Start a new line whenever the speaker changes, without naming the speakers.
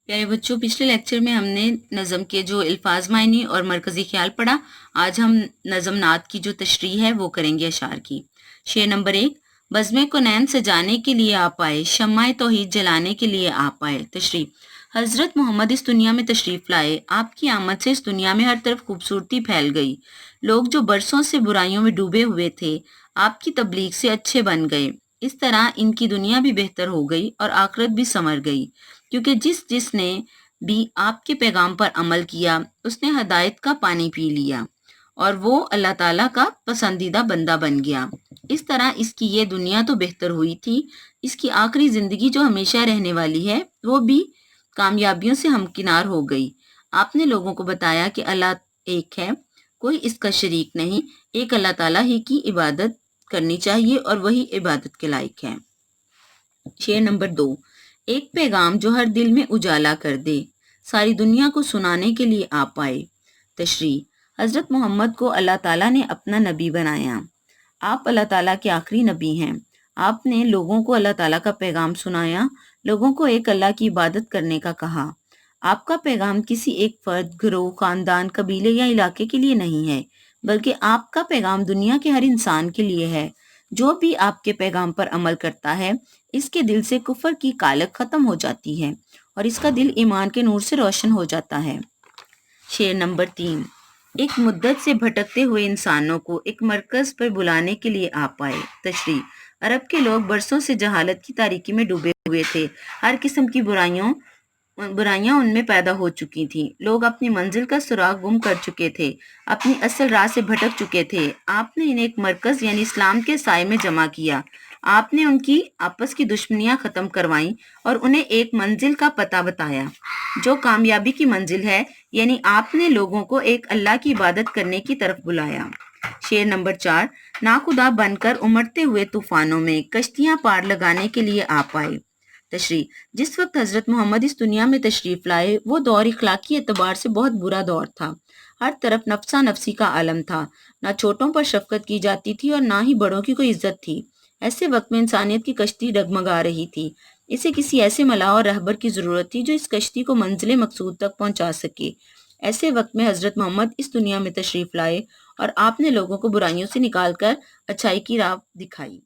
प्यारे बच्चों, पिछले लेक्चर में हमने नज़म के जो अल्फाज मायने और मरकज़ी ख्याल पढ़ा। आज हम नज़म नात की जो तशरीह है वो करेंगे अशार की। शेर नंबर 1। बज़्मे को नैन सजाने के लिए आप आए, शम्माए तौहीद जलाने के लिए आप आए। तशरीह। हज़रत मोहम्मद इस दुनिया में तशरीफ़ लाए। आपकी आमद से इस दुनिया में हर तरफ खूबसूरती फैल गई। लोग जो बरसों से बुराइयों में डूबे हुए थे, आपकी तबलीग से अच्छे बन गए। इस तरह इनकी दुनिया भी बेहतर हो गई और आखिरत भी संवर गई, क्योंकि जिसने भी आपके पैगाम पर अमल किया उसने हदायत का पानी पी लिया और वो अल्लाह ताला का पसंदीदा बंदा बन गया। इस तरह इसकी ये दुनिया तो बेहतर हुई थी, इसकी आखिरी ज़िंदगी जो हमेशा रहने वाली है वो भी कामयाबियों से हमकिनार हो गई। आपने लोगों को बताया कि अल्लाह एक है, कोई इसका शरीक नहीं, एक अल्लाह ताला ही की इबादत करनी चाहिए और वही इबादत के लायक है। शेर नंबर 2। एक पैगाम जो हर दिल में उजाला कर दे, सारी दुनिया को सुनाने के लिए आप आए। तशरीह। हज़रत मोहम्मद को अल्लाह ताला ने अपना नबी बनाया। आप अल्लाह ताला के आखिरी नबी हैं। आपने लोगों को अल्लाह ताला का पैगाम सुनाया, लोगों को एक अल्लाह की इबादत करने का कहा। आपका पैगाम किसी एक फर्द, ग्रोह, खानदान, कबीले या इलाके के लिए नहीं है, बल्कि आपका पैगाम दुनिया के हर इंसान के लिए है। जो भी आपके पैगाम पर अमल करता है, इसके दिल से कुफर की कालक खत्म हो जाती है और इसका दिल ईमान के नूर से रोशन हो जाता है। शेर नंबर 3। एक मुद्दत से भटकते हुए इंसानों को एक मरकज पर बुलाने के लिए आप आए। तशरीह। अरब के लोग बरसों से जहालत की तारीकी में डूबे हुए थे। हर किस्म की बुराइयां उनमें पैदा हो चुकी थीं। लोग अपनी मंजिल का सुराग गुम कर चुके थे, अपनी असल राह से भटक चुके थे। आपने इन्हें एक मरकज यानी इस्लाम के साए में जमा किया। आपने उनकी आपस की दुश्मनियां खत्म करवाईं और उन्हें एक मंजिल का पता बताया जो कामयाबी की मंजिल है, यानी आपने लोगों को एक अल्लाह की इबादत करने की तरफ बुलाया। शेर नंबर 4। नाखुदा बनकर उमड़ते हुए तूफानों में कश्तियां पार लगाने के लिए आप आए। तशरीह। जिस वक्त हज़रत मोहम्मद इस दुनिया में तशरीफ़ लाए, वो दौर इखलाकी एतबार से बहुत बुरा दौर था। हर तरफ नफसा नफसी का आलम था। ना छोटों पर शफकत की जाती थी और ना ही बड़ों की कोई इज्जत थी। ऐसे वक्त में इंसानियत की कश्ती डगमगा रही थी। इसे किसी ऐसे मलाह और रहबर की ज़रूरत थी जो इस कश्ती को मंजिल मकसूद तक पहुंचा सके। ऐसे वक्त में हज़रत मोहम्मद इस दुनिया में तशरीफ़ लाए और आपने लोगों को बुराइयों से निकाल कर अच्छाई की राह दिखाई।